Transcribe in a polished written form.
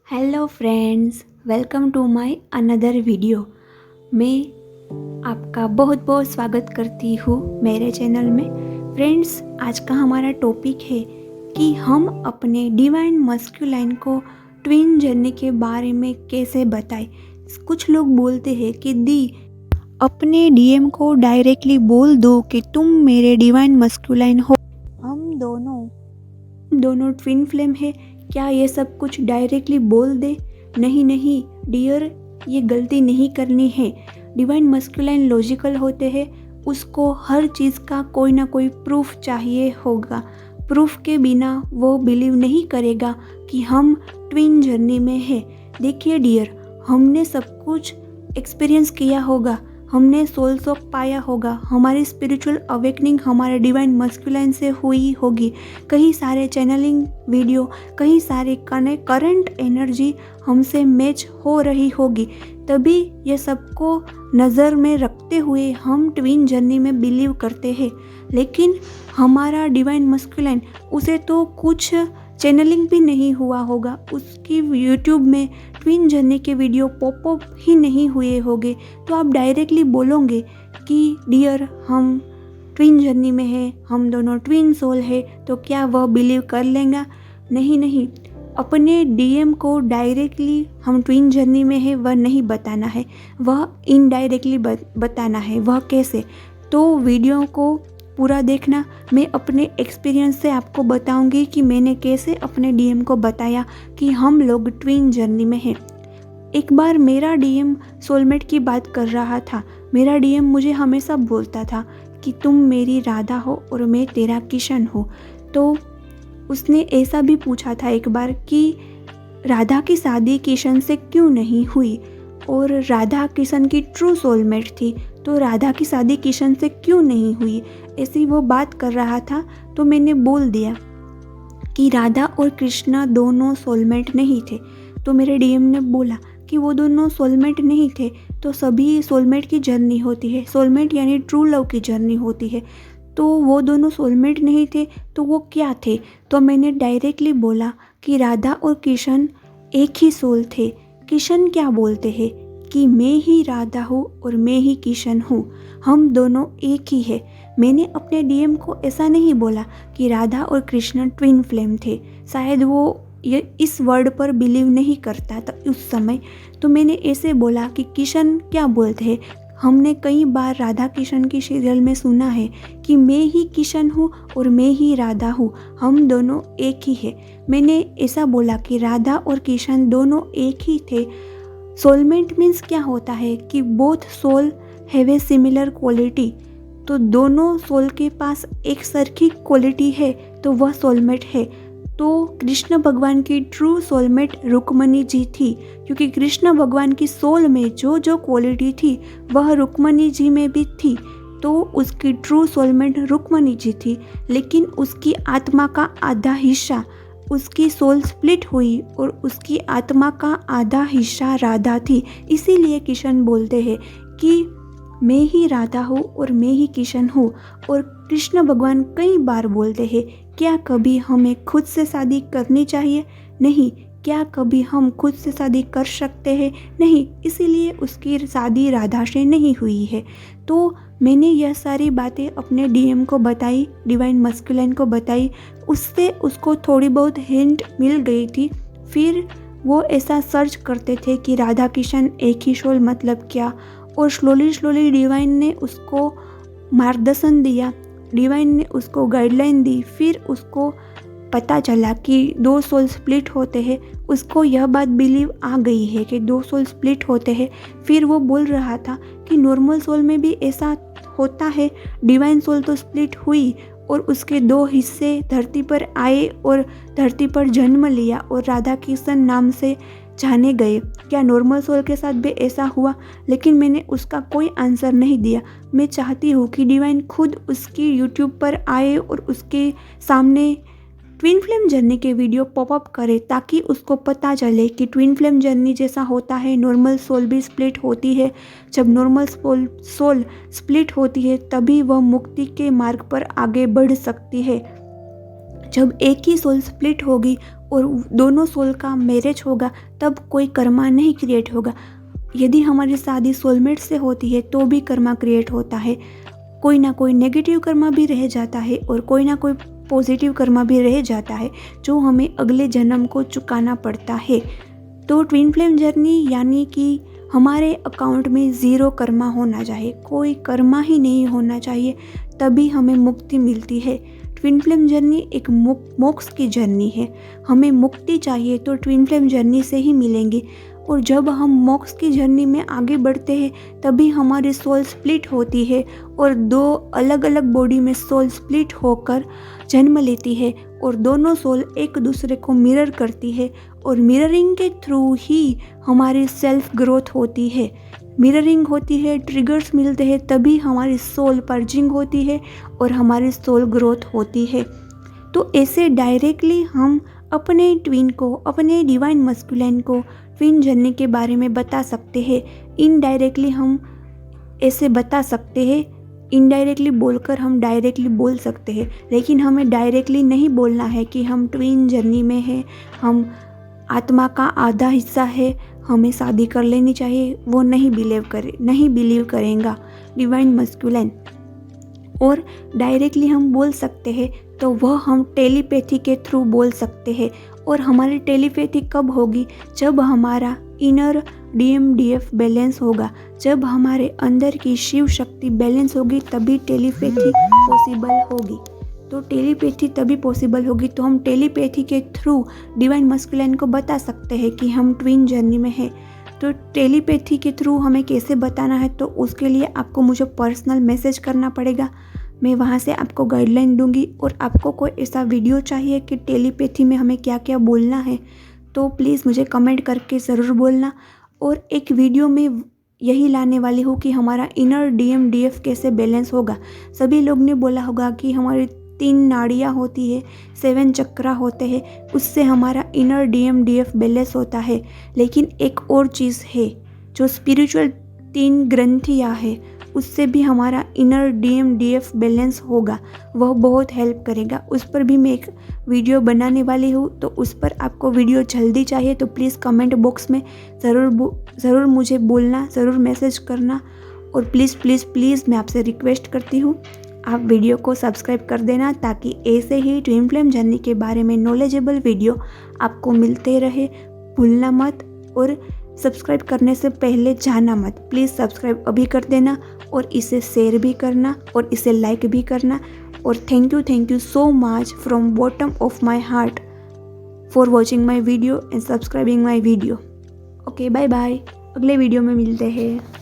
Hello friends, welcome to my another video. मैं आपका बहुत बहुत स्वागत करती हूँ मेरे चैनल में। फ्रेंड्स, आज का हमारा टॉपिक है कि हम अपने डिवाइन मस्कुलाइन को ट्विन जर्नी के बारे में कैसे बताएं। कुछ लोग बोलते हैं कि दी अपने डीएम को डायरेक्टली बोल दो कि तुम मेरे डिवाइन मस्कुलाइन हो, हम दोनों ट्विन फ्लेम है। क्या ये सब कुछ डायरेक्टली बोल दे? नहीं नहीं डियर, ये गलती नहीं करनी है। डिवाइन मस्कुलाइन लॉजिकल होते हैं, उसको हर चीज़ का कोई ना कोई प्रूफ चाहिए होगा। प्रूफ के बिना वो बिलीव नहीं करेगा कि हम ट्विन जर्नी में है। देखिए डियर, हमने सब कुछ एक्सपीरियंस किया होगा, हमने सोल सॉक पाया होगा, हमारी स्पिरिचुअल अवेकनिंग हमारे डिवाइन मस्कुलाइन से हुई होगी। कई सारे चैनलिंग वीडियो, कई सारे करंट एनर्जी हमसे मैच हो रही होगी, तभी ये सबको नज़र में रखते हुए हम ट्विन जर्नी में बिलीव करते हैं। लेकिन हमारा डिवाइन मस्कुलाइन, उसे तो कुछ चैनलिंग भी नहीं हुआ होगा, उसकी यूट्यूब में ट्विन जर्नी के वीडियो पॉपअप ही नहीं हुए होंगे, तो आप डायरेक्टली बोलोगे कि डियर हम ट्विन जर्नी में है, हम दोनों ट्विन सोल है, तो क्या वह बिलीव कर लेगा? नहीं नहीं, अपने डीएम को डायरेक्टली हम ट्विन जर्नी में है वह नहीं बताना है, वह इनडायरेक्टली बताना है। वह कैसे? तो वीडियो को पूरा देखना। मैं अपने एक्सपीरियंस से आपको बताऊंगी कि मैंने कैसे अपने डीएम को बताया कि हम लोग ट्विन जर्नी में हैं। एक बार मेरा डीएम सोलमेट की बात कर रहा था। मेरा डीएम मुझे हमेशा बोलता था कि तुम मेरी राधा हो और मैं तेरा किशन हो। तो उसने ऐसा भी पूछा था एक बार कि राधा की शादी किशन से क्यों नहीं हुई, और राधा किशन की ट्रू सोलमेट थी, तो राधा की शादी किशन से क्यों नहीं हुई, ऐसी वो बात कर रहा था। तो मैंने बोल दिया कि राधा और कृष्णा दोनों सोलमेट नहीं थे। तो मेरे डीएम ने बोला कि वो दोनों सोलमेट नहीं थे तो सभी सोलमेट की जर्नी होती है, सोलमेट यानी ट्रू लव की जर्नी होती है। तो वो दोनों सोलमेट नहीं थे तो वो क्या थे? तो मैंने डायरेक्टली बोला कि राधा और किशन एक ही सोल थे। किशन क्या बोलते हैं कि मैं ही राधा हूँ और मैं ही किशन हूँ, हम दोनों एक ही है। मैंने अपने डीएम को ऐसा नहीं बोला कि राधा और कृष्ण ट्विन फ्लेम थे, शायद वो ये इस वर्ड पर बिलीव नहीं करता था उस समय। तो मैंने ऐसे बोला कि किशन क्या बोलते हैं। हमने कई बार राधा किशन की सीरियल में सुना है कि मैं ही किशन हूँ और मैं ही राधा हूँ, हम दोनों एक ही है। मैंने ऐसा बोला कि राधा और किशन दोनों एक ही थे। सोलमेट मीन्स क्या होता है कि both soul have a similar quality, तो दोनों सोल के पास एक सरखी क्वालिटी है तो वह सोलमेट है। तो कृष्ण भगवान की ट्रू सोलमेट रुक्मणी जी थी, क्योंकि कृष्ण भगवान की सोल में जो जो क्वालिटी थी वह रुक्मणी जी में भी थी, तो उसकी ट्रू सोलमेट रुक्मणी जी थी। लेकिन उसकी आत्मा का आधा हिस्सा, उसकी सोल स्प्लिट हुई और उसकी आत्मा का आधा हिस्सा राधा थी। इसीलिए किशन बोलते हैं कि मैं ही राधा हूँ और मैं ही किशन हूँ। और कृष्ण भगवान कई बार बोलते हैं, क्या कभी हमें खुद से शादी करनी चाहिए? नहीं। क्या कभी हम खुद से शादी कर सकते हैं? नहीं। इसीलिए उसकी शादी राधा से नहीं हुई है। तो मैंने यह सारी बातें अपने डीएम को बताई, डिवाइन मस्कुलाइन को बताई, उससे उसको थोड़ी बहुत हिंट मिल गई थी। फिर वो ऐसा सर्च करते थे कि राधा किशन एक ही सोल मतलब क्या, और स्लोली डिवाइन ने उसको मार्गदर्शन दिया, डिवाइन ने उसको गाइडलाइन दी। फिर उसको पता चला कि दो सोल स्प्लिट होते हैं, उसको यह बात बिलीव आ गई है कि दो सोल स्प्लिट होते हैं। फिर वो बोल रहा था कि नॉर्मल सोल में भी ऐसा होता है, डिवाइन सोल तो स्प्लिट हुई और उसके दो हिस्से धरती पर आए और धरती पर जन्म लिया और राधा कृष्ण नाम से जाने गए। क्या नॉर्मल सोल के साथ भी ऐसा हुआ? लेकिन मैंने उसका कोई आंसर नहीं दिया। मैं चाहती हूँ कि डिवाइन खुद उसकी यूट्यूब पर आए और उसके सामने ट्विन फ्लेम जर्नी के वीडियो पॉपअप करे, ताकि उसको पता चले कि ट्विन फ्लेम जर्नी जैसा होता है, नॉर्मल सोल भी स्प्लिट होती है। जब नॉर्मल सोल स्प्लिट होती है तभी वह मुक्ति के मार्ग पर आगे बढ़ सकती है। जब एक ही सोल स्प्लिट होगी और दोनों सोल का मैरिज होगा तब कोई कर्मा नहीं क्रिएट होगा। यदि हमारी शादी सोलमेट से होती है तो भी कर्मा क्रिएट होता है। कोई ना कोई नेगेटिव कर्मा भी रह जाता है और कोई ना कोई पॉजिटिव कर्मा भी रह जाता है जो हमें अगले जन्म को चुकाना पड़ता है। तो ट्विन फ्लेम जर्नी यानी कि हमारे अकाउंट में ज़ीरो कर्मा होना चाहिए, कोई कर्मा ही नहीं होना चाहिए, तभी हमें मुक्ति मिलती है। ट्विन फ्लेम जर्नी एक मोक्ष की जर्नी है। हमें मुक्ति चाहिए तो ट्विन फ्लेम जर्नी से ही मिलेंगे। और जब हम मोक्ष की जर्नी में आगे बढ़ते हैं तभी हमारी सोल स्प्लिट होती है और दो अलग अलग बॉडी में सोल स्प्लिट होकर जन्म लेती है और दोनों सोल एक दूसरे को मिरर करती है और मिररिंग के थ्रू ही हमारी सेल्फ ग्रोथ होती है। मिररिंग होती है, ट्रिगर्स मिलते हैं, तभी हमारी सोल पर्जिंग होती है और हमारी सोल ग्रोथ होती है। तो ऐसे डायरेक्टली हम अपने ट्विन को, अपने डिवाइन मस्कुलिन को ट्विन जर्नी के बारे में बता सकते हैं। इनडायरेक्टली हम ऐसे बता सकते हैं, इनडायरेक्टली बोलकर हम डायरेक्टली बोल सकते हैं, लेकिन हमें डायरेक्टली नहीं बोलना है कि हम ट्विन जर्नी में हैं, हम आत्मा का आधा हिस्सा है, हमें शादी कर लेनी चाहिए। वो नहीं बिलीव करेगा डिवाइन मस्कुलिन। और डायरेक्टली हम बोल सकते हैं तो वह हम टेलीपैथी के थ्रू बोल सकते हैं। और हमारी टेलीपैथी कब होगी? जब हमारा इनर DMDF बैलेंस होगा, जब हमारे अंदर की शिव शक्ति बैलेंस होगी तभी टेलीपैथी पॉसिबल होगी। तो टेलीपैथी तभी पॉसिबल होगी। तो हम टेलीपैथी के थ्रू डिवाइन मस्कुलिन को बता सकते हैं कि हम ट्विन जर्नी में हैं। तो टेलीपैथी के थ्रू हमें कैसे बताना है, तो उसके लिए आपको मुझे पर्सनल मैसेज करना पड़ेगा। मैं वहाँ से आपको गाइडलाइन दूंगी। और आपको कोई ऐसा वीडियो चाहिए कि टेलीपैथी में हमें क्या क्या बोलना है, तो प्लीज़ मुझे कमेंट करके ज़रूर बोलना। और एक वीडियो में यही लाने वाली हूँ कि हमारा इनर DMDF कैसे बैलेंस होगा। सभी लोग ने बोला होगा कि हमारी 3 नाड़ियाँ होती है, 7 चक्रा होते हैं, उससे हमारा इनर DMDF बैलेंस होता है। लेकिन एक और चीज़ है, जो स्पिरिचुअल 3 ग्रंथियाँ है, उससे भी हमारा इनर DMDF बैलेंस होगा। वह बहुत हेल्प करेगा। उस पर भी मैं एक वीडियो बनाने वाली हूँ। तो उस पर आपको वीडियो जल्दी चाहिए तो प्लीज़ कमेंट बॉक्स में ज़रूर मुझे बोलना, ज़रूर मैसेज करना। और प्लीज़ मैं आपसे रिक्वेस्ट करती हूँ, आप वीडियो को सब्सक्राइब कर देना ताकि ऐसे ही ट्विन फ्लेम जर्नी के बारे में नॉलेजेबल वीडियो आपको मिलते रहे। भूलना मत और सब्सक्राइब करने से पहले जाना मत। प्लीज़ सब्सक्राइब अभी कर देना और इसे शेयर भी करना और इसे लाइक भी करना। और thank you so much from bottom of my heart for watching my video and subscribing my video. Okay, bye bye. अगले वीडियो में मिलते हैं।